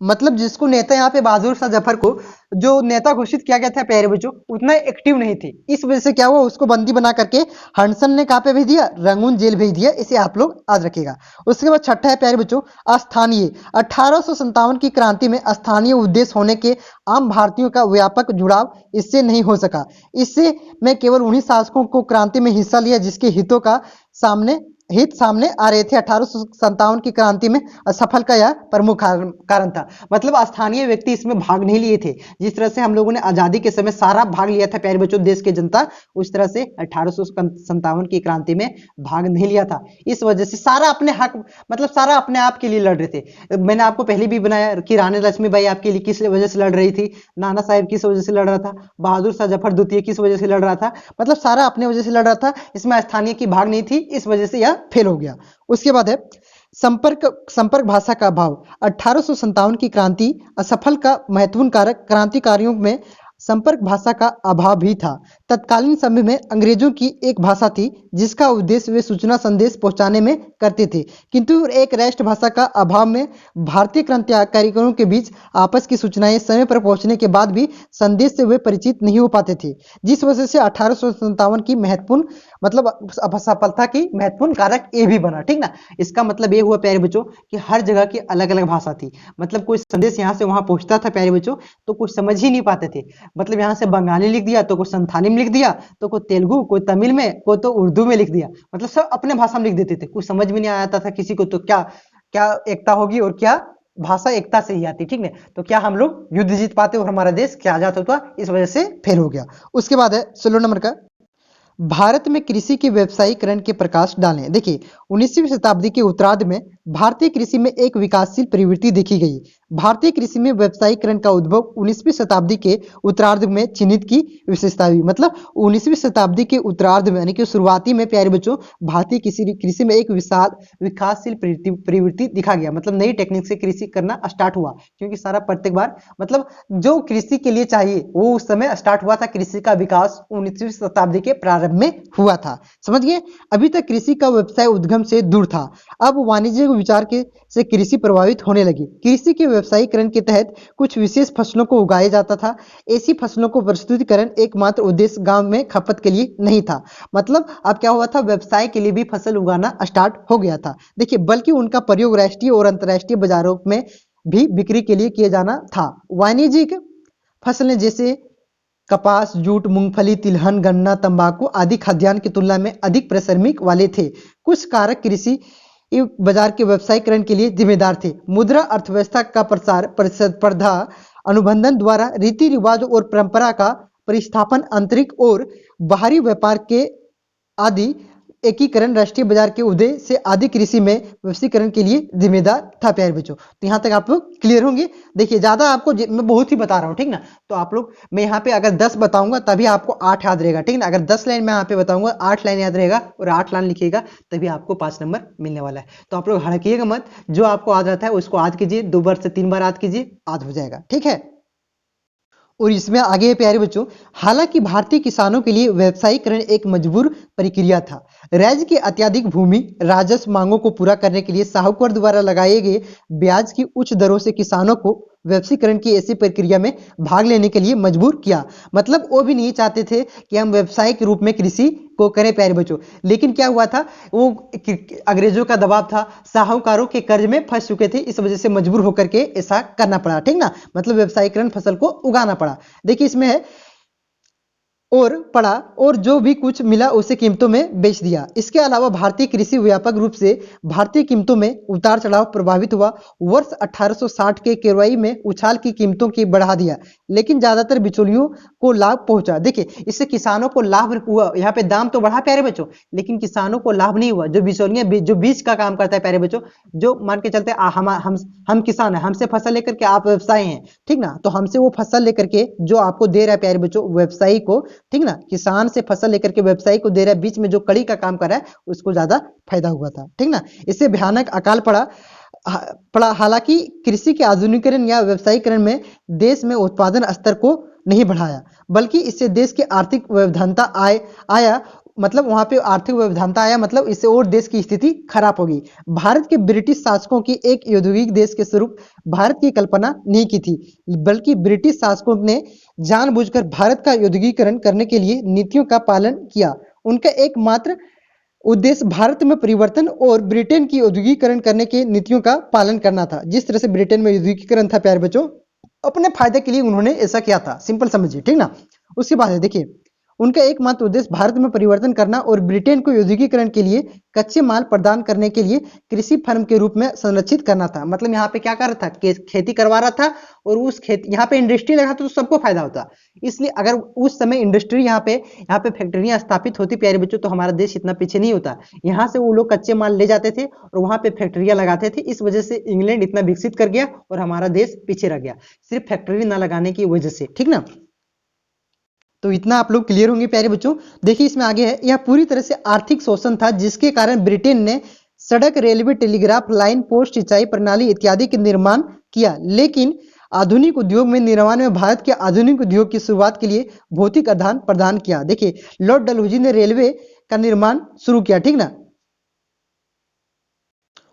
मतलब जिसको नेता यहाँ पे बहादुर शाह जफर को जो नेता घोषित किया गया था प्यारे बच्चों, उतना एक्टिव नहीं थे, इस वजह से क्या हुआ, उसको बंदी बना करके हडसन ने कहाँ पे भेज दिया? रंगून जेल भेज दिया। इसे आप लोग याद रखिएगा। उसके बाद 6ठा है प्यारे बच्चों स्थानीय। 1857 की क्रांति में स्थानीय उद्देश्य होने के आम भारतीयों का व्यापक जुड़ाव इससे नहीं हो सका। इससे में केवल उन्हीं शासकों को क्रांति में हिस्सा लिया जिसके हित सामने आ रहे थे। 1857 की क्रांति में असफल का यह प्रमुख कारण था। मतलब स्थानीय व्यक्ति इसमें भाग नहीं लिए थे। जिस तरह से हम लोगों ने आजादी के समय सारा भाग लिया था प्यारे बच्चों देश की जनता, उस तरह से 1857 की क्रांति में भाग नहीं लिया था। इस वजह से सारा अपने हक, मतलब सारा अपने आप के लिए लड़ रहे थे। मैंने आपको पहले भी बनाया कि रानी लक्ष्मीबाई आपके लिए किस वजह से लड़ रही थी, नाना साहेब किस वजह से लड़ रहा था, बहादुर शाह जफर द्वितीय किस वजह से लड़ रहा था, मतलब सारा अपने वजह से लड़ रहा था। इसमें स्थानीय की भाग नहीं थी, इस वजह से यह फेल हो गया। उसके बाद है संपर्क भाषा का अभाव। 1857 की क्रांति असफल का महत्वपूर्ण कारक क्रांतिकारियों में संपर्क भाषा का अभाव भी था। तत्कालीन समय में अंग्रेजों की एक भाषा थी जिसका उद्देश्य वे सूचना संदेश पहुंचाने में करते थे, किंतु एक राष्ट्र भाषा का अभाव में भारतीय क्रांतिकारियों के बीच आपस की सूचनाएं समय पर पहुंचने के बाद भी संदेश से वे परिचित नहीं हो पाते थे, जिस वजह से 1857 की महत्वपूर्ण मतलब असफलता की महत्वपूर्ण कारक ये भी बना। ठीक ना, इसका मतलब ये हुआ प्यारे बच्चों कि हर जगह की अलग अलग भाषा थी। मतलब कोई संदेश यहाँ से वहां पहुंचता था प्यारे बच्चों तो कुछ समझ ही नहीं पाते थे। मतलब यहाँ से बंगाली लिख दिया तो कोई संथाली में लिख दिया, तो कोई तेलुगु, कोई तमिल में, कोई तो उर्दू में लिख दिया। मतलब सब अपने भाषा में लिख देते थे, कुछ समझ में नहीं आता था किसी को। तो क्या क्या एकता होगी और क्या भाषा एकता से ही आती। ठीक है, तो क्या हम लोग युद्ध जीत पाते और हमारा देश क्या आजाद होता, इस वजह से फेल हो गया। उसके बाद है 16 नंबर का भारत में कृषि के व्यवसायीकरण के प्रकाश डालें। देखिए 19वीं शताब्दी के उत्तरार्ध में भारतीय कृषि में एक विकासशील प्रवृत्ति देखी गई। भारतीय कृषि में व्यवसायीकरण का उद्भव 19वीं शताब्दी के उत्तरार्ध में चिन्हित की विशेषता हुई। मतलब 19वीं शताब्दी के उत्तरार्ध में यानी कि शुरुआती में प्यारे बच्चों भारतीय कृषि में एक विशाल विकासशील प्रवृत्ति दिखा गया। मतलब नई टेक्निक से कृषि करना स्टार्ट हुआ, क्योंकि सारा प्रत्येक बार मतलब जो कृषि के लिए चाहिए वो उस समय स्टार्ट हुआ था। कृषि का विकास 19वीं शताब्दी के प्रारंभ में हुआ था। समझिए, अभी तक कृषि का व्यवसाय उद्गम से दूर था। अब वाणिज्य विचार के से कृषि प्रभावित होने लगी। कृषि के व्यवसायीकरण के तहत कुछ विशेष फसलों को उगाया जाता था। ऐसी फसलों को प्रस्तुतिकरण एकमात्र उद्देश्य गांव में खपत के लिए नहीं था। मतलब अब क्या हुआ था, व्यवसाय के लिए भी फसल उगाना स्टार्ट हो गया था। देखिए, बल्कि उनका प्रयोग राष्ट्रीय और अंतर्राष्ट्रीय बाजारों में भी बिक्री के लिए किया जाना था। वाणिज्यिक फसलें जैसे कपास, जूट, मूंगफली, तिलहन, गन्ना, तंबाकू आदि खाद्यान्न की तुलना में अधिक परिश्रमिक वाले थे। कुछ कारक कृषि बाजार के व्यवसायीकरण के लिए जिम्मेदार थे। मुद्रा अर्थव्यवस्था का प्रसार, प्रतिस्पर्धा, अनुबंधन द्वारा रीति रिवाज और परंपरा का परिस्थापन, आंतरिक और बाहरी व्यापार के आदि एकीकरण, राष्ट्रीय बाजार के उदय से आदि कृषि में व्यवसायीकरण के लिए जिम्मेदार था। प्यारे बच्चों, तो यहाँ तक आप लोग क्लियर होंगे। देखिए, ज्यादा आपको मैं बहुत ही बता रहा हूँ, ठीक ना। तो आप लोग, मैं यहाँ पे अगर 10 बताऊंगा तभी आपको 8 याद रहेगा, ठीक ना। अगर 10 लाइन मैं यहाँ पे बताऊंगा 8 लाइन याद रहेगा और 8 लाइन लिखिएगा तभी आपको 5 नंबर मिलने वाला है। तो आप लोग हड़किएगा मत, जो आपको याद रहता है उसको याद कीजिए, 2 बार से 3 बार याद कीजिए, याद हो जाएगा, ठीक है। और इसमें आगे है प्यारे बच्चों, हालांकि भारतीय किसानों के लिए व्यवसायीकरण एक मजबूर प्रक्रिया था। राज्य की अत्यधिक भूमि राजस्व मांगों को पूरा करने के लिए साहूकार द्वारा लगाए गए ब्याज की उच्च दरों से किसानों को व्यवसायीकरण की ऐसी प्रक्रिया में भाग लेने के लिए मजबूर किया। मतलब वो भी नहीं चाहते थे कि हम व्यवसाय के रूप में कृषि को करें प्यारे बच्चों, लेकिन क्या हुआ था, वो अंग्रेजों का दबाव था, साहूकारों के कर्ज में फंस चुके थे, इस वजह से मजबूर होकर के ऐसा करना पड़ा, ठीक ना। मतलब व्यवसायीकरण फसल को उगाना पड़ा। देखिए, इसमें है और पड़ा और जो भी कुछ मिला उसे कीमतों में बेच दिया। इसके अलावा भारतीय कृषि व्यापक रूप से भारतीय कीमतों में उतार चढ़ाव प्रभावित हुआ। वर्ष 1860 के कार्रवाई में उछाल की कीमतों की बढ़ा दिया, लेकिन ज्यादातर बिचौलियों को लाभ पहुंचा। देखिए, इससे किसानों को लाभ हुआ, यहाँ पे दाम तो बढ़ा प्यारे बच्चों, लेकिन किसानों को लाभ नहीं हुआ। जो बिचौलियां जो बीज का काम करता है प्यारे बच्चों, जो मान के चलते हम किसान हैं, हमसे फसल लेकर के आप व्यवसाय हैं, ठीक ना, तो हमसे वो फसल लेकर के जो आपको दे रहा है प्यारे बच्चों व्यवसायी को, ठीक ना, किसान से फसल लेकर के व्यवसायी को दे रहा है, बीच में जो कड़ी का काम कर रहा है उसको ज्यादा फायदा हुआ था, ठीक ना। इससे भयानक अकाल पड़ा। हालांकि कृषि के आधुनिकीकरण या व्यवसायीकरण में देश में उत्पादन स्तर को नहीं बढ़ाया, बल्कि इससे देश की आर्थिक व्यवधानता आया। मतलब वहां पे आर्थिक व्यवधानता आया, मतलब इससे और देश की स्थिति खराब हो गई। भारत के ब्रिटिश शासकों की एक औद्योगिक देश के स्वरूप भारत की कल्पना नहीं की थी, बल्कि ब्रिटिश शासकों ने जानबूझकर भारत का औद्योगिकरण करने के लिए नीतियों का पालन किया। उनका एकमात्र उद्देश्य भारत में परिवर्तन और ब्रिटेन की औद्योगिकरण करने के नीतियों का पालन करना था। जिस तरह से ब्रिटेन में औद्योगिकरण था प्यारे बच्चों, अपने फायदे के लिए उन्होंने ऐसा किया था, सिंपल समझिए, ठीक ना। उसके बाद है, देखिए, उनका एकमात्र उद्देश्य भारत में परिवर्तन करना और ब्रिटेन को औद्योगिकरण के लिए कच्चे माल प्रदान करने के लिए कृषि फर्म के रूप में संरक्षित करना था। मतलब यहाँ पे क्या कर रहा था, खेती करवा रहा था, और उस खेती यहाँ पे इंडस्ट्री लगा तो सबको फायदा होता। इसलिए अगर उस समय इंडस्ट्री यहाँ पे फैक्ट्रियां स्थापित होती प्यारे बच्चों, तो हमारा देश इतना पीछे नहीं होता। यहाँ से वो लोग कच्चे माल ले जाते थे और वहां पे फैक्ट्रियां लगाते थे। इस वजह से इंग्लैंड इतना विकसित कर गया और हमारा देश पीछे रह गया, सिर्फ फैक्ट्री ना लगाने की वजह से, ठीक ना। तो इतना आप लोग क्लियर होंगे प्यारे बच्चों। देखिए, इसमें आगे है, यह पूरी तरह से आर्थिक शोषण था, जिसके कारण ब्रिटेन ने सड़क, रेलवे, टेलीग्राफ लाइन, पोस्ट, सिंचाई प्रणाली इत्यादि के निर्माण किया। लेकिन आधुनिक उद्योग में निर्माण में भारत के आधुनिक उद्योग की शुरुआत के लिए भौतिक आधार प्रदान किया। देखिए, लॉर्ड डलहौजी ने रेलवे का निर्माण शुरू किया, ठीक ना,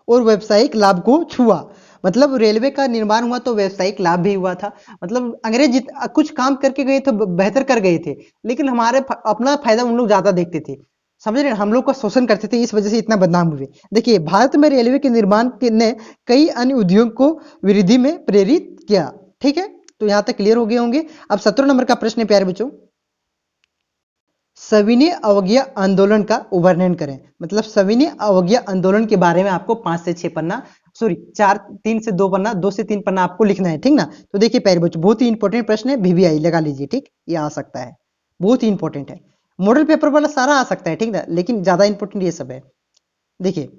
और व्यावसायिक लाभ को छुआ। मतलब रेलवे का निर्माण हुआ तो व्यावसायिक लाभ भी हुआ था। मतलब अंग्रेज कुछ काम करके गए तो बेहतर कर गए थे, लेकिन हमारे अपना फायदा उन लोग ज्यादा देखते थे, समझ रहे हैं, हम लोग का शोषण करते थे, इस वजह से इतना बदनाम हुए। देखिए, भारत में रेलवे के निर्माण ने कई अन्य उद्योग को वृद्धि में प्रेरित किया, ठीक है। तो यहां तक क्लियर हो गए होंगे। अब 17 नंबर का प्रश्न है प्यारे बच्चों, सविनय अवज्ञा आंदोलन का वर्णन करें। मतलब सविनय अवज्ञा आंदोलन के बारे में आपको 5 से 6 पन्ना, सॉरी 3 से 2 पन्ना, 2 से 3 पन्ना आपको लिखना है, ठीक ना। तो देखिए प्यारे बच्चों, बहुत ही इंपॉर्टेंट प्रश्न है, VVI लगा लीजिए, ठीक, ये आ सकता है, बहुत ही इंपॉर्टेंट है। मॉडल पेपर वाला सारा आ सकता है, ठीक ना, लेकिन ज्यादा इंपॉर्टेंट ये सब है। देखिए,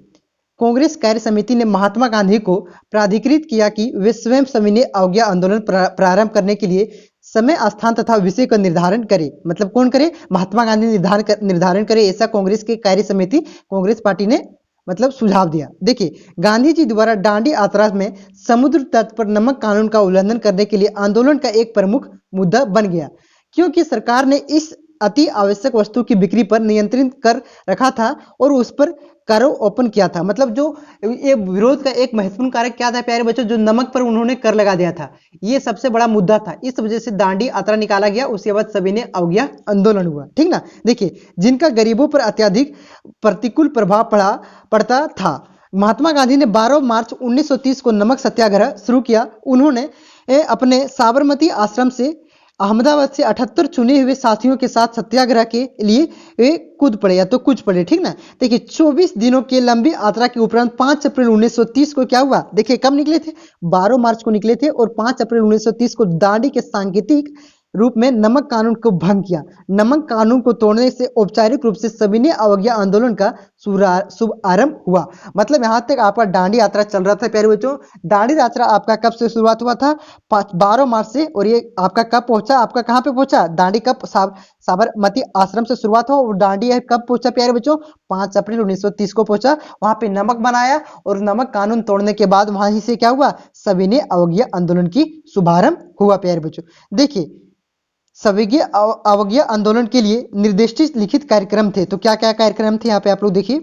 कांग्रेस कार्य समिति ने महात्मा गांधी को प्राधिकृत किया कि वे स्वयं सविनय अवज्ञा आंदोलन प्रारंभ करने के लिए समय, स्थान तथा विषय का निर्धारण करे। मतलब कौन करे? महात्मा गांधी निर्धारण करे, ऐसा कांग्रेस के कार्य समिति कांग्रेस पार्टी ने मतलब सुझाव दिया। देखिए, गांधी जी द्वारा दांडी यात्रा में समुद्र तट पर नमक कानून का उल्लंघन करने के लिए आंदोलन का एक प्रमुख मुद्दा बन गया, क्योंकि सरकार ने इस अति आवश्यक वस्तु की बिक्री पर नियंत्रण कर रखा था और उस पर करोपन किया था। मतलब जो ये विरोध का एक महत्वपूर्ण कारक क्या था प्यारे बच्चों? जो नमक पर उन्होंने कर लगा दिया था, ये सबसे बड़ा मुद्दा था। इस वजह से दांडी यात्रा निकाला गया, उसके बाद सविनय अवज्ञा आंदोलन हुआ। ठीक ना? देखिए, जिनका गरीबों पर अत्यधिक प्रतिकूल प्रभाव पड़ता था। महात्मा गांधी ने 12 मार्च 1930 को नमक सत्याग्रह शुरू किया। उन्होंने अपने साबरमती आश्रम से अहमदाबाद से 78 चुने हुए साथियों के साथ सत्याग्रह के लिए वे कूद पड़े या तो कूच पड़े। ठीक ना? देखिए, 24 दिनों के लंबी यात्रा के उपरांत 5 अप्रैल 1930 को क्या हुआ? देखिए, कब निकले थे? 12 मार्च को निकले थे और 5 अप्रैल 1930 को दांडी के सांकेतिक रूप में नमक कानून को भंग किया। नमक कानून को तोड़ने से औपचारिक रूप से सविनय अवज्ञा आंदोलन का शुभारंभ हुआ। मतलब यहाँ तक आपका दांडी यात्रा चल रहा था प्यारे बच्चों। दांडी यात्रा आपका कब से शुरुआत हुआ था? 12 मार्च से, और ये आपका कब पहुंचा? आपका कहाँ पे पहुंचा? दांडी कब? साबरमती आश्रम से शुरुआत हुआ और दांडी कब पहुंचा प्यारे बच्चों? 5 अप्रैल 1930 को पहुंचा। वहां पे नमक बनाया और नमक कानून तोड़ने के बाद वहां से क्या हुआ? सविनय अवज्ञा आंदोलन की शुभारंभ हुआ प्यारे बच्चों। देखिए, सविनय अवज्ञा आंदोलन के लिए निर्दिष्ट लिखित कार्यक्रम थे। तो क्या क्या कार्यक्रम थे यहाँ पे आप लोग देखिए।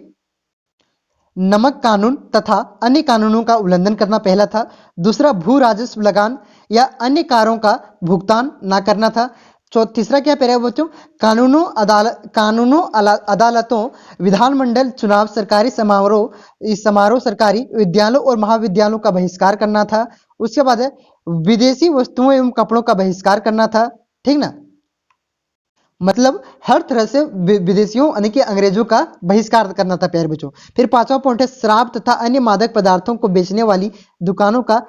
नमक कानून तथा अन्य कानूनों का उल्लंघन करना पहला था। दूसरा, भू राजस्व लगान या अन्य कारों का भुगतान ना करना था। तीसरा क्या प्यारे बच्चों? कानूनों अदालतों, विधानमंडल चुनाव, सरकारी समारोह सरकारी विद्यालयों और महाविद्यालयों का बहिष्कार करना था। उसके बाद है विदेशी वस्तुओं एवं कपड़ों का बहिष्कार करना था। ठीक ना? मतलब हर तरह से विदेशियों यानी कि अंग्रेजों का बहिष्कार करना था प्यारे बच्चों। फिर 5वां पॉइंट है शराब तथा अन्य मादक पदार्थों को बेचने वाली दुकानों का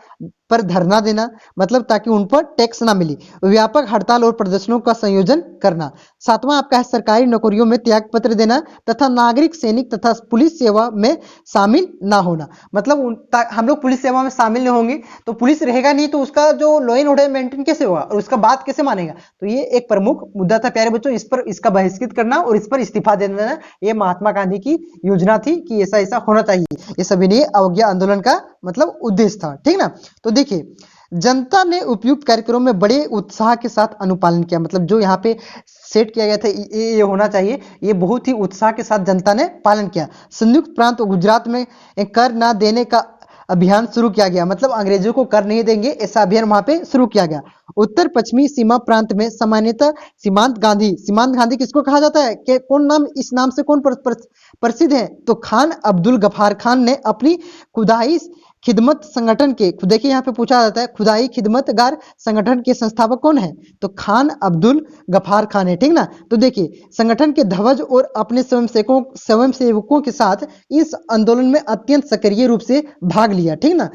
पर धरना देना, मतलब ताकि उन पर टैक्स ना मिले। व्यापक हड़ताल और प्रदर्शनों का संयोजन करना। 7वां आपका है सरकारी नौकरियों में त्याग पत्र देना तथा नागरिक, सैनिक तथा पुलिस सेवा में शामिल ना होना। मतलब हम लोग पुलिस सेवा में शामिल नहीं होंगे तो पुलिस रहेगा नहीं, तो उसका जो लॉ एंड ऑर्डर मेंटेन कैसे होगा और उसका बात कैसे मानेगा? तो ये एक प्रमुख मुद्दा था प्यारे बच्चों। इस पर इसका बहिष्कृत करना और इस पर इस्तीफा दे देना, ये महात्मा गांधी की योजना थी कि ऐसा ऐसा होना चाहिए। ये सविनय अवज्ञा आंदोलन का मतलब उद्देश्य था। ठीक ना? तो देखिए, जनता ने उपयुक्त कार्यक्रमों में बड़े उत्साह के साथ अनुपालन किया। मतलब जो यहाँ पे सेट किया गया था ये होना चाहिए, ये बहुत ही उत्साह के साथ जनता ने पालन किया। संयुक्त प्रांत और गुजरात में कर ना देने का अभियान शुरू किया गया। मतलब अंग्रेजों को कर नहीं देंगे ऐसा अभियान वहां पे शुरू किया गया। उत्तर पश्चिमी सीमा प्रांत में सामान्यतः सीमांत गांधी किसको कहा जाता है? कि कौन नाम, इस नाम से कौन प्रसिद्ध है? तो खान अब्दुल गफार खान ने अपनी खुदाई खिदमत संगठन के, देखिए यहाँ पे पूछा जाता है खुदाई खिदमतगार संगठन के संस्थापक कौन है? तो खान अब्दुल गफार खान है। ठीक ना? तो देखिए, संगठन के ध्वज और अपने स्वयंसेवकों के साथ इस आंदोलन में अत्यंत सक्रिय रूप से भाग लिया। ठीक ना?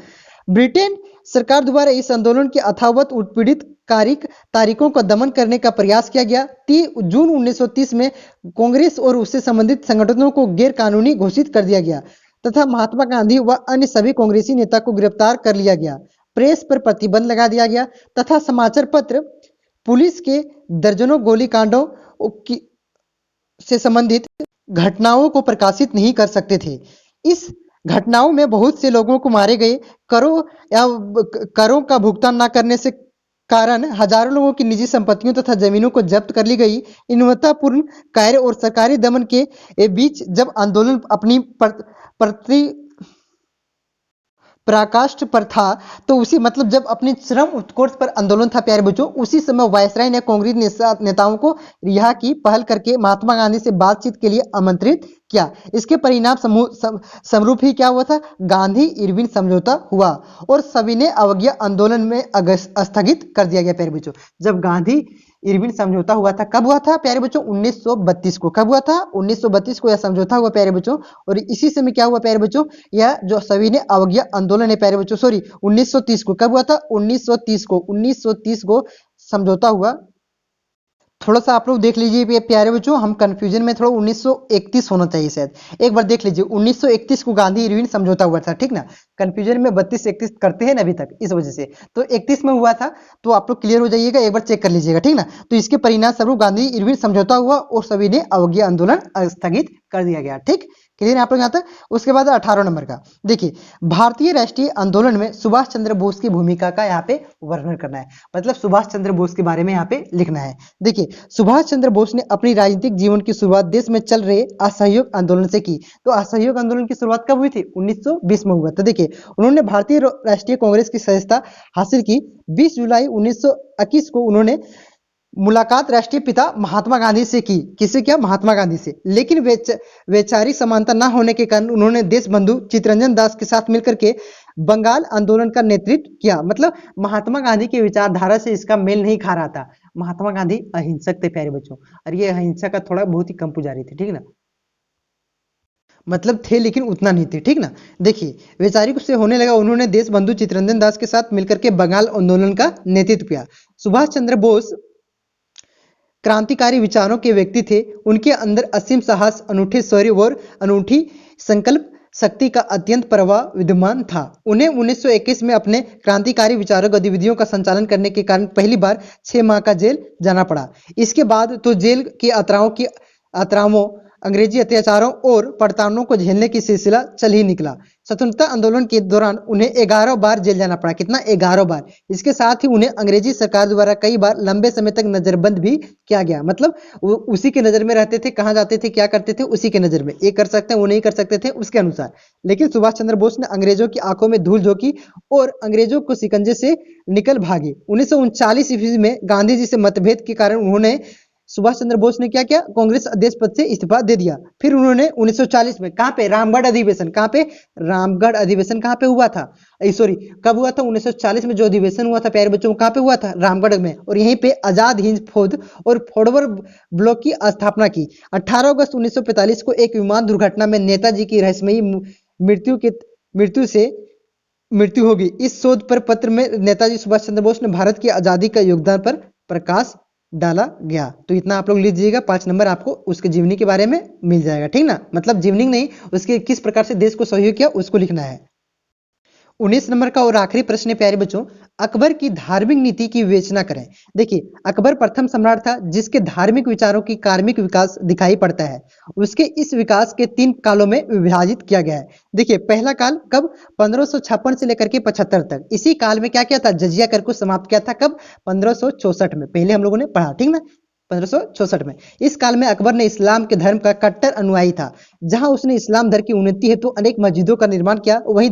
ब्रिटेन सरकार द्वारा इस आंदोलन के अथावत उत्पीड़ित तारीखों का दमन करने का प्रयास किया गया। 30 जून 1930 में कांग्रेस और उससे संबंधित संगठनों को गैर कानूनी घोषित कर दिया गया तथा महात्मा गांधी व अन्य सभी कांग्रेसी नेता को गिरफ्तार कर लिया गया। प्रेस पर प्रतिबंध लगा दिया गया तथा समाचार पत्र पुलिस के दर्जनों गोलीकांडों से संबंधित घटनाओं को प्रकाशित नहीं कर सकते थे। इस घटनाओं में बहुत से लोगों को मारे गए। करों का भुगतान न करने से कारण हजारों लोगों की निजी संपत्तियों तथा जमीनों को जब्त कर ली गई। इन्वतापूर्ण कार्य और सरकारी दमन के बीच जब आंदोलन अपनी पराकाष्ठ पर था, तो उसी मतलब जब अपनी चरम उत्कर्ष पर आंदोलन था प्यारे बच्चों, उसी समय वायसराय ने कांग्रेस नेताओं को रिहा की पहल करके महात्मा गांधी से बातचीत के लिए आमंत्रित किया। इसके परिणाम समरूप ही क्या हुआ था? गांधी इरविन समझौता हुआ और सविनय अवज्ञा आंदोलन में स्थगित कर दिया गया प्यारे बच्चों। जब गांधी इरविन समझौता हुआ था, कब हुआ था प्यारे बच्चों? 1932 को। कब हुआ था? 1932 को यह समझौता हुआ प्यारे बच्चों। और इसी समय क्या हुआ प्यारे बच्चों? यह जो सविनय अवज्ञा आंदोलन है प्यारे बच्चों, सॉरी 1930 को। कब हुआ था? 1930 को समझौता हुआ। थोड़ा सा आप लोग देख लीजिए प्यारे बच्चों, हम कंफ्यूजन में थोड़ा 1931 होना चाहिए शायद। एक बार देख लीजिए 1931 को गांधी इरविन समझौता हुआ था, ठीक ना। कंफ्यूजन में 32-31 करते हैं ना अभी तक, इस वजह से। तो 31 में हुआ था, तो आप लोग क्लियर हो जाइएगा, एक बार चेक कर लीजिएगा, ठीक ना। तो इसके परिणाम स्वरूप गांधी इरविन समझौता हुआ और सभी ने अवज्ञा आंदोलन स्थगित कर दिया गया, ठीक। क्लियर है आप लोग यहाँ तक। उसके बाद 18 नंबर का देखिए, भारतीय राष्ट्रीय आंदोलन में सुभाष चंद्र बोस की भूमिका का यहाँ पे वर्णन करना है, मतलब सुभाष चंद्र बोस के बारे में यहाँ पे लिखना है। देखिए, सुभाष चंद्र बोस ने अपनी राजनीतिक जीवन की शुरुआत देश में चल रहे असहयोग आंदोलन से की। तो असहयोग आंदोलन की शुरुआत कब हुई थी? 1920 में हुआ। तो देखिए, उन्होंने भारतीय राष्ट्रीय कांग्रेस की सदस्यता हासिल की। 20 जुलाई 1921 को उन्होंने मुलाकात राष्ट्रीय पिता महात्मा गांधी से की। किससे किया? महात्मा गांधी से। लेकिन वैचारिक समानता न होने के कारण उन्होंने देश बंधु चित्तरंजन दास के साथ मिलकर के बंगाल आंदोलन का नेतृत्व किया। मतलब महात्मा गांधी की विचारधारा से इसका मेल नहीं खा रहा था। महात्मा गांधी अहिंसक थे प्यारे बच्चों, और ये अहिंसा का थोड़ा बहुत ही कम पुजारी थे, ठीक ना। मतलब थे लेकिन उतना नहीं थे, ठीक ना। देखिए, वैचारिक से होने लगा, उन्होंने देश बंधु चित्तरंजन दास के साथ मिलकर के बंगाल आंदोलन का नेतृत्व किया। सुभाष चंद्र बोस क्रांतिकारी विचारों के व्यक्ति थे। उनके अंदर असीम साहस, अनूठे शौर्य और अनूठी संकल्प शक्ति का अत्यंत प्रभाव विद्यमान था। उन्हें 1921 में अपने क्रांतिकारी विचारों गतिविधियों का संचालन करने के कारण पहली बार 6 माह का जेल जाना पड़ा। इसके बाद तो जेल के अतरावों, अंग्रेजी अत्याचारों और पड़तालों को झेलने की सिलसिला चल ही निकला। स्वतंत्रता आंदोलन के दौरान उन्हें 11 बार जेल जाना पड़ा। कितना? 11 बार। इसके साथ ही उन्हें अंग्रेजी सरकार द्वारा कई बार लंबे समय तक नजरबंद भी किया गया। मतलब वो उसी के नजर में रहते थे, कहाँ जाते थे, क्या करते थे, उसी के नजर में। ये कर सकते हैं, वो नहीं कर सकते थे, उसके अनुसार। लेकिन सुभाष चंद्र बोस ने अंग्रेजों की आंखों में धूल झोंकी और अंग्रेजों को शिकंजे से निकल भागे। 1939 ईस्वी में गांधी जी से मतभेद के कारण उन्होंने सुभाष चंद्र बोस ने क्या किया? कांग्रेस अध्यक्ष पद से इस्तीफा दे दिया। फिर उन्होंने 1940 में कहां पे? रामगढ़ अधिवेशन। कहां पे? रामगढ़ अधिवेशन कहां पे हुआ था? सॉरी, कब हुआ था? 1940 में जो अधिवेशन हुआ था प्यारे बच्चों, कहां पे हुआ था? रामगढ़ में। और यहीं पे आजाद हिंद फौज और फॉरवर्ड ब्लॉक की स्थापना की। 18 अगस्त 1945 को एक विमान दुर्घटना में नेताजी की रहस्यमयी मृत्यु होगी। इस शोध पर पत्र में नेताजी सुभाष चंद्र बोस ने भारत की आजादी का योगदान पर प्रकाश डाला गया। तो इतना आप लोग लीजिएगा, 5 नंबर आपको उसके जीवनी के बारे में मिल जाएगा, ठीक ना। मतलब जीवनी नहीं, उसके किस प्रकार से देश को सहयोग किया उसको लिखना है। 19 नंबर का और आखिरी प्रश्न है प्यारे बच्चों, अकबर की धार्मिक नीति की विवेचना करें। देखिए, अकबर प्रथम सम्राट था जिसके धार्मिक विचारों की कार्मिक विकास दिखाई पड़ता है। उसके इस विकास के 3 कालों में विभाजित किया गया है। देखिए, पहला काल कब? 1556 से लेकर के 75 तक। इसी काल में क्या किया था? जजिया कर को समाप्त किया था। कब? 1564 में। पहले हम लोगों ने पढ़ा, ठीक ना, 1564 में। इस काल में अकबर ने इस्लाम के धर्म का कट्टर अनुयायी था। जहां उसने इस्लाम धर्म की उन्नति हेतु अनेक मस्जिदों का निर्माण किया। वहीं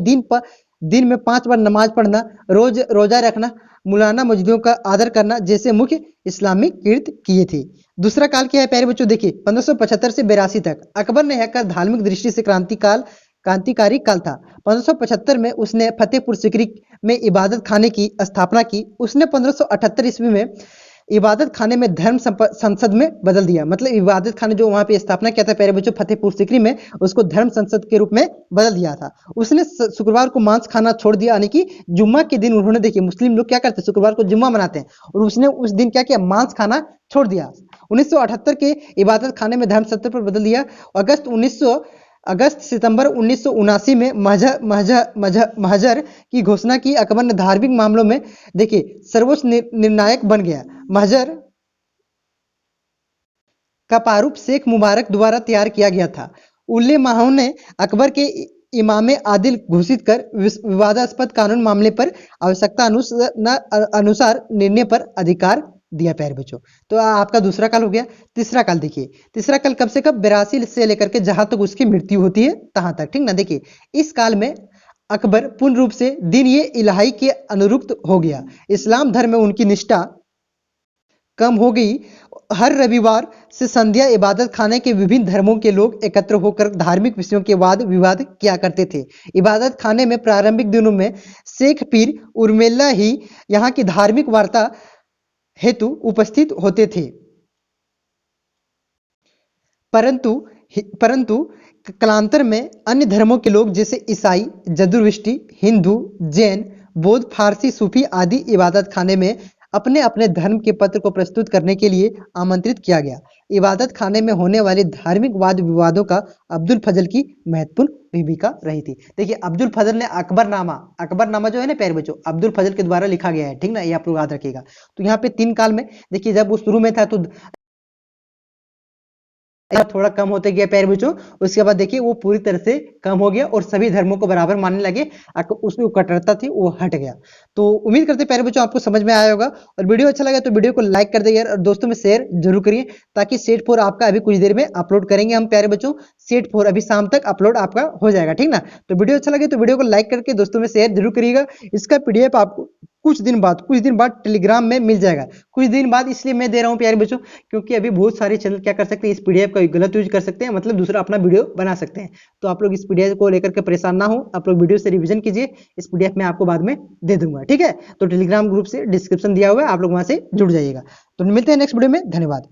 दिन में 5 बार नमाज पढ़ना, रोजा रखना, मौलाना मस्जिदों का आदर करना जैसे मुख्य इस्लामिक कृत्य किए थे। दूसरा काल क्या है प्यारे बच्चों? देखिए, 1575 से 82 तक अकबर ने यह काल धार्मिक दृष्टि से क्रांतिकारी काल था। 1575 में उसने फतेहपुर सिकरी में इबादत खाने की स्थापना की। उसने 1578 ईस्वी में इबादत खाने में धर्म संसद में बदल दिया। मतलब इबादत खाने जो वहां पे स्थापना किया था प्यारे बच्चों फतेहपुर सिकरी में, उसको धर्म संसद के रूप में बदल दिया था। उसने शुक्रवार को मांस खाना छोड़ दिया, यानी कि जुम्मा के दिन उन्होंने, देखिए मुस्लिम लोग क्या करते हैं, शुक्रवार को जुम्मा मनाते हैं, और उसने उस दिन क्या किया? मांस खाना छोड़ दिया। 1978 के इबादत खाने में धर्म संसद पर बदल दिया। सितंबर 1979 में महजर की घोषणा की। अकबर ने धार्मिक मामलों में, देखिए, सर्वोच्च निर्णायक बन गया। महजर का प्रारूप शेख मुबारक द्वारा तैयार किया गया था। उलेमाओं ने अकबर के इमाम आदिल घोषित कर विवादास्पद कानून मामले पर आवश्यकता अनुसार निर्णय पर अधिकार दिया प्यारे बच्चों। तो आपका दूसरा काल हो गया। तीसरा काल देखिए, तीसरा काल कब से कब? 82 से लेकर के जहां तक उसकी मृत्यु होती है तहां तक, ठीक ना। देखिए, इस काल में अकबर पूर्ण रूप से दीन ये इलाही के अनुरुक्त हो गया। इस्लाम धर्म में उनकी निष्ठा कम हो गई। हर रविवार से संध्या इबादत खाने के विभिन्न धर्मों के लोग एकत्र होकर धार्मिक विषयों के वाद विवाद किया करते थे। इबादत खाने में प्रारंभिक दिनों में शेख पीर उर्मिला ही यहाँ की धार्मिक वार्ता हेतु उपस्थित होते थे। परंतु कालांतर में अन्य धर्मों के लोग जैसे ईसाई, जदुर्विष्टि, हिंदू, जैन, बौद्ध, फारसी, सूफी आदि इबादत खाने में अपने अपने धर्म के पत्र को प्रस्तुत करने के लिए आमंत्रित किया गया। इबादत खाने में होने वाले धार्मिक वाद विवादों का अब्दुल फजल की महत्वपूर्ण भूमिका रही थी। देखिए अब्दुल फजल ने अकबरनामा जो है ना प्यारे बच्चों, अब्दुल फजल के द्वारा लिखा गया है, ठीक ना, ये आप लोग याद रखिएगा। तो यहाँ पे 3 काल में देखिए जब वो शुरू में था तो थोड़ा कम होते गया प्यारे बच्चों, उसके बाद देखिए वो पूरी तरह से कम हो गया और सभी धर्मों को बराबर मानने लगे। उसमें कट्टरता थी वो हट गया। तो उम्मीद करते हैं प्यारे बच्चों आपको समझ में आया होगा, और वीडियो अच्छा लगा तो वीडियो को लाइक कर दीजिए और दोस्तों में शेयर जरूर करिए, ताकि सेट 4 आपका अभी कुछ देर में अपलोड करेंगे हम प्यारे बच्चों। सेट 4 अभी शाम तक अपलोड आपका हो जाएगा, ठीक ना। तो वीडियो अच्छा लगे तो वीडियो को लाइक करके दोस्तों में शेयर जरूर करिएगा। इसका पीडीएफ आपको कुछ दिन बाद टेलीग्राम में मिल जाएगा। कुछ दिन बाद इसलिए मैं दे रहा हूं प्यारे बच्चों, क्योंकि अभी बहुत सारे चैनल क्या कर सकते हैं, इस पीडीएफ का गलत यूज कर सकते हैं, मतलब दूसरा अपना वीडियो बना सकते हैं। तो आप लोग इस पीडीएफ को लेकर के परेशान ना हो, आप लोग वीडियो से रिवीजन कीजिए। इस पीडीएफ में आपको बाद में दे दूंगा, ठीक है। तो टेलीग्राम ग्रुप से डिस्क्रिप्शन दिया हुआ है, आप लोग वहां से जुड़ जाइएगा। तो मिलते हैं नेक्स्ट वीडियो में, धन्यवाद।